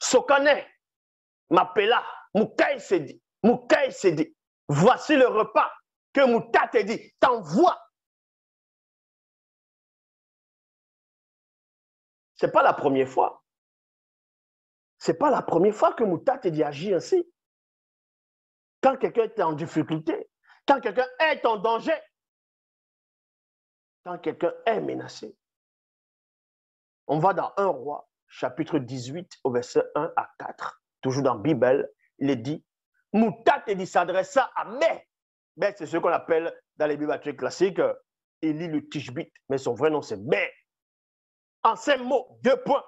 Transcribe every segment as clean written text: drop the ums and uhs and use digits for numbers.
Sokane m'appela, Moukaï s'est dit, voici le repas que Mouta te dit, t'envoie. Ce n'est pas la première fois. Ce n'est pas la première fois que Mouta te dit agit ainsi. Quand quelqu'un est en difficulté, quand quelqu'un est en danger, quand quelqu'un est menacé. On va dans 1 Roi, chapitre 18, au verset 1 à 4, toujours dans la Bible, il est dit, Mouta te dit s'adressa à Bé. Bé, c'est ce qu'on appelle dans les Bibles classiques, Élie le Tishbite, mais son vrai nom c'est Bé. En ces mots, 2 points,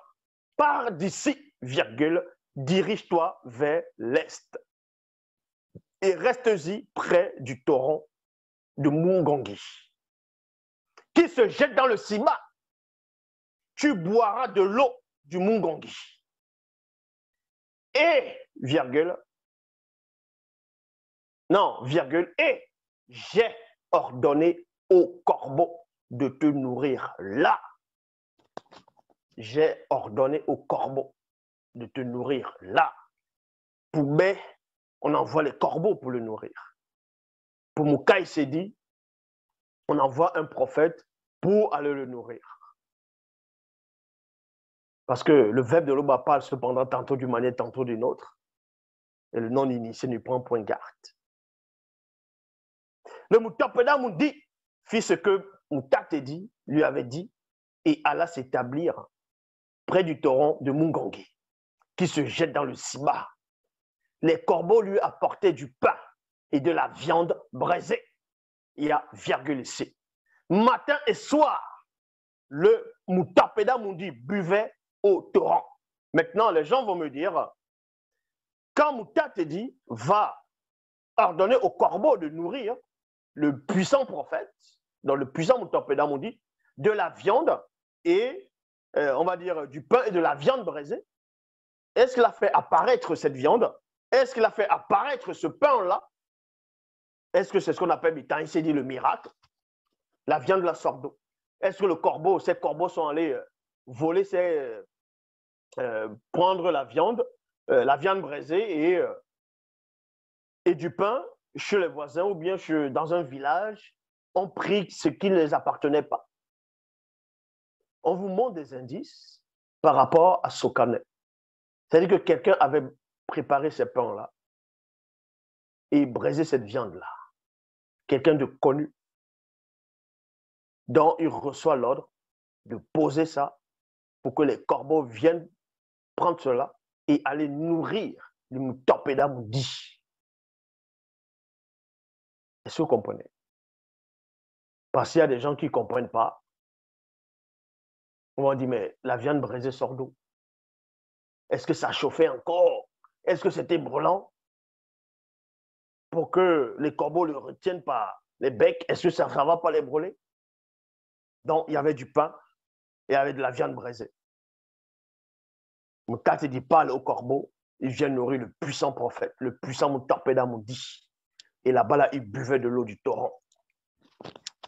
pars d'ici, virgule, dirige-toi vers l'est et reste-y près du torrent de Mungongi, qui se jette dans le Sima. Tu boiras de l'eau du Mungongi. Et, virgule, non, virgule, et j'ai ordonné au corbeau de te nourrir là. J'ai ordonné au corbeau de te nourrir là. Pour Bé, on envoie les corbeaux pour le nourrir. Pour Moukaï s'est dit, on envoie un prophète pour aller le nourrir. Parce que le verbe de l'Oba parle cependant tantôt d'une manière, tantôt d'une autre. Et le non-initié ne prend point garde. Le Moutapeda nous dit, fit ce que Moutate dit, lui avait dit, et alla s'établir près du torrent de Mungongi, qui se jette dans le Sima. Les corbeaux lui apportaient du pain et de la viande braisée. Il y a virgule ici. Matin et soir, le Moutapeda nous dit, buvait au torrent. Maintenant, les gens vont me dire, quand Moutate dit, va ordonner au corbeau de nourrir le puissant prophète, dans le puissant Moutapeda nous dit, de la viande et, on va dire, du pain et de la viande braisée, est-ce qu'il a fait apparaître cette viande? Est-ce qu'il a fait apparaître ce pain-là? Est-ce que c'est ce qu'on appelle, il s'est dit le miracle? La viande la sort d'eau. Est-ce que le corbeau, ces corbeaux sont allés voler, prendre la viande braisée et du pain chez les voisins ou bien dans un village, ont pris ce qui ne les appartenait pas? On vous montre des indices par rapport à Sokane. C'est-à-dire que quelqu'un avait préparé ces pains-là et braisé cette viande-là. Quelqu'un de connu, dont il reçoit l'ordre de poser ça pour que les corbeaux viennent prendre cela et aller nourrir le Moutapeda Moudi. Est-ce que vous comprenez? Parce qu'il y a des gens qui ne comprennent pas. On va dire, mais la viande braisée sort d'eau. Est-ce que ça chauffait encore? Est-ce que c'était brûlant? Pour que les corbeaux ne le retiennent par les becs, est-ce que ça ne va pas les brûler? Donc, il y avait du pain et il y avait de la viande braisée. Moutate dit, parle au corbeau, il vient nourrir le puissant prophète, le puissant Moutapeda Moudi. Et là-bas, là, il buvait de l'eau du torrent,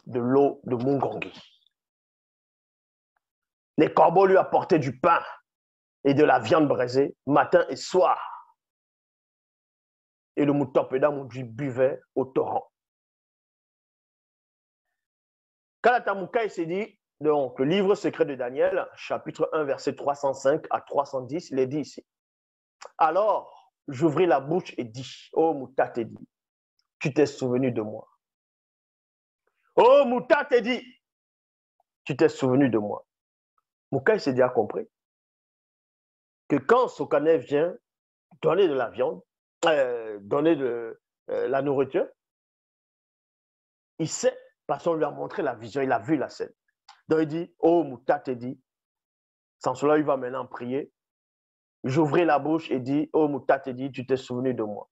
de l'eau de Mungongi. Les corbeaux lui apportaient du pain et de la viande braisée, matin et soir. Et le Moutapeda Moudi buvait au torrent. Kalatamouka s'est dit, donc, le livre secret de Daniel, chapitre 1, verset 305 à 310, il est dit ici. Alors, j'ouvris la bouche et dis, oh Moutate dit, tu t'es souvenu de moi. Oh Moutate dit, tu t'es souvenu de moi. Moukaï s'est déjà compris que quand Sokane vient donner de la viande, donner de la nourriture, il sait, parce qu'on lui a montré la vision, il a vu la scène. Donc il dit, oh Moutate dit, sans cela il va maintenant prier. J'ouvris la bouche et dis, oh Moutate dit, tu t'es souvenu de moi.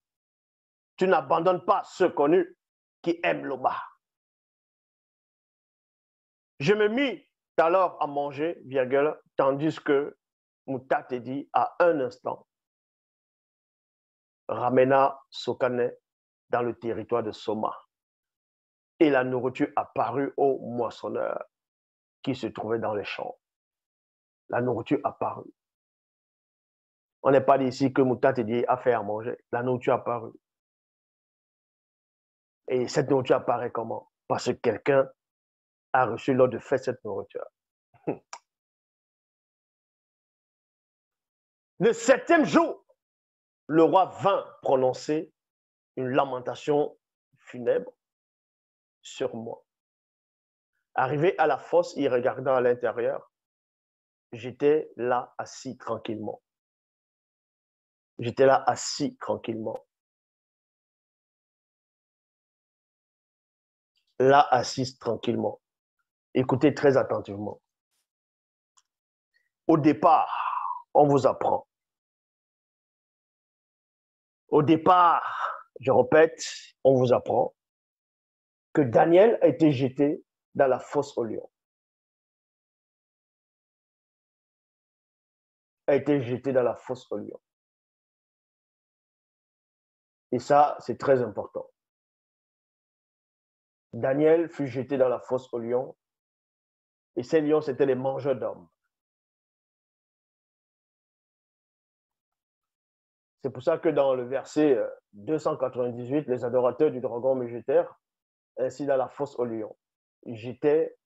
Tu n'abandonnes pas ceux connus qui aiment l'Oba. Je me mis alors à manger, virgule, tandis que Moutate dit, à un instant, ramena Sokane dans le territoire de Soma. Et la nourriture apparut aux moissonneurs qui se trouvaient dans les champs. La nourriture apparut. On n'est pas dit ici que Moutantedi a fait à manger. La nourriture apparue. Et cette nourriture apparaît comment? Parce que quelqu'un a reçu l'ordre de faire cette nourriture. Le 7e jour, le roi vint prononcer une lamentation funèbre sur moi. Arrivé à la fosse, il regardant à l'intérieur, j'étais là assis tranquillement. J'étais là assis tranquillement. Là assis tranquillement. Écoutez très attentivement. Au départ, on vous apprend. Au départ, je répète, on vous apprend que Daniel a été jeté dans la fosse au lion. A été jeté dans la fosse au lion. Et ça, c'est très important. Daniel fut jeté dans la fosse au lion. Et ces lions, c'étaient les mangeurs d'hommes. C'est pour ça que dans le verset 298, les adorateurs du dragon me jetèrent ainsi dans la fosse au lion. J'étais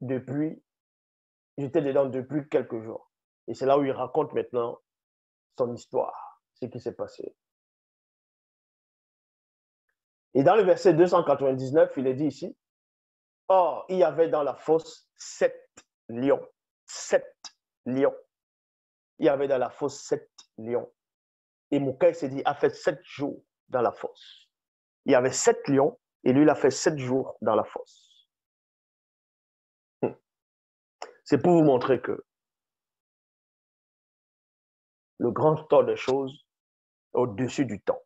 dedans depuis quelques jours. Et c'est là où il raconte maintenant son histoire, ce qui s'est passé. Et dans le verset 299, il est dit ici, « Or, il y avait dans la fosse 7 lions. 7 lions. Il y avait dans la fosse 7 lions. Et Moukaï s'est dit, a fait 7 jours dans la fosse. Il y avait 7 lions, et lui, il a fait 7 jours dans la fosse. C'est pour vous montrer que le grand temps des choses est au-dessus du temps.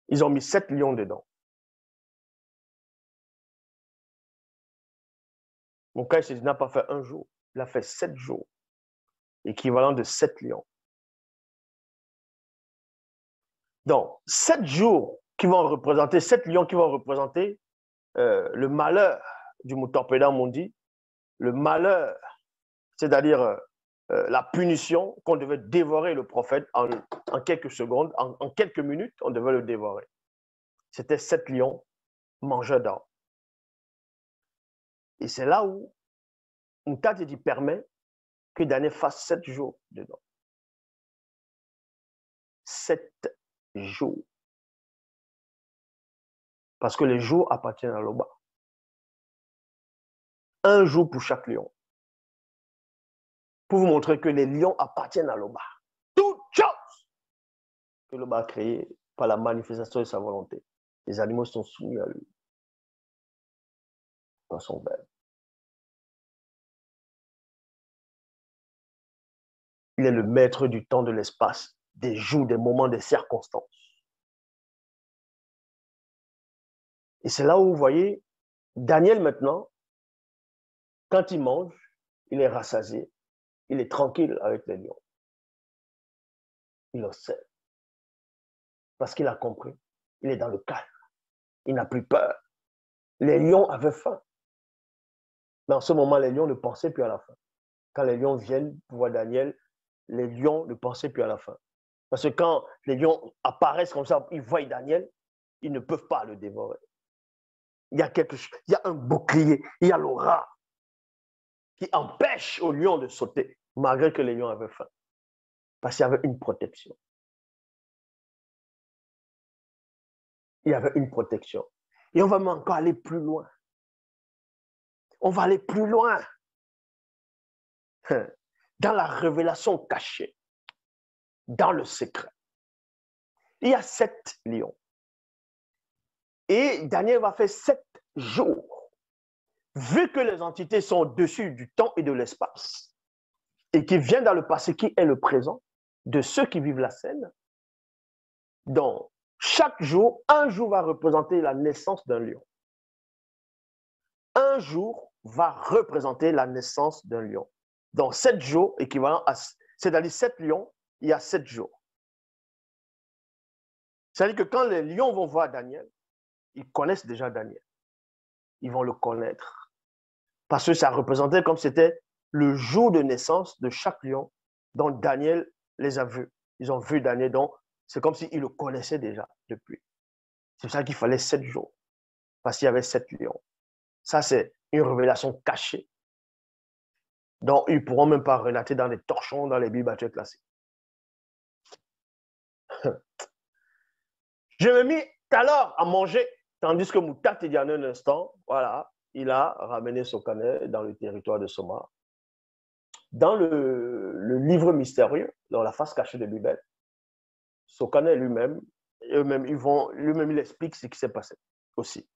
Ils ont mis 7 lions dedans. Moukaï s'est dit, n'a pas fait un jour, il a fait 7 jours, équivalent de 7 lions. Donc, 7 jours qui vont représenter, 7 lions qui vont représenter le malheur du Mutorpeda Mundi, le malheur, c'est-à-dire la punition qu'on devait dévorer le prophète en quelques secondes, en quelques minutes, on devait le dévorer. C'était 7 lions mangeurs d'âme. Et c'est là où Moutantedi permet que Daniel fasse 7 jours dedans. 7 jours. Parce que les jours appartiennent à l'Oba. Un jour pour chaque lion. Pour vous montrer que les lions appartiennent à l'Oba. Toute chose que l'Oba a créée par la manifestation de sa volonté. Les animaux sont soumis à lui. Dans son verbe. Il est le maître du temps, de l'espace, des jours, des moments, des circonstances. Et c'est là où vous voyez, Daniel maintenant, quand il mange, il est rassasié, il est tranquille avec les lions. Il le sait. Parce qu'il a compris. Il est dans le calme. Il n'a plus peur. Les lions avaient faim. Mais en ce moment, les lions ne pensaient plus à la faim. Quand les lions viennent pour voir Daniel, les lions ne pensaient plus à la faim. Parce que quand les lions apparaissent comme ça, ils voient Daniel, ils ne peuvent pas le dévorer. Il y a quelque chose, il y a un bouclier, il y a l'aura qui empêche aux lions de sauter, malgré que les lions avaient faim. Parce qu'il y avait une protection. Il y avait une protection. Et on va encore aller plus loin. On va aller plus loin. Dans la révélation cachée, dans le secret. Il y a 7 lions. Et Daniel va faire 7 jours. Vu que les entités sont au-dessus du temps et de l'espace, et qui viennent dans le passé, qui est le présent, de ceux qui vivent la scène, donc chaque jour, un jour va représenter la naissance d'un lion. Un jour va représenter la naissance d'un lion. Donc 7 jours, équivalent à, c'est-à-dire 7 lions, il y a 7 jours. C'est-à-dire que quand les lions vont voir Daniel, ils connaissent déjà Daniel. Ils vont le connaître. Parce que ça représentait comme c'était le jour de naissance de chaque lion Donc Daniel les a vus. Ils ont vu Daniel, donc c'est comme s'ils le connaissaient déjà depuis. C'est pour ça qu'il fallait 7 jours, parce qu'il y avait 7 lions. Ça, c'est une révélation cachée. Donc, ils ne pourront même pas relater dans les torchons, dans les Bibles classiques. Je me mis tout à l'heure à manger, tandis que Mouta te dit en un instant, voilà, il a ramené Sokane dans le territoire de Soma. Dans le livre mystérieux, dans la face cachée de Bibel, Sokane lui-même, lui-même, il explique ce qui s'est passé aussi.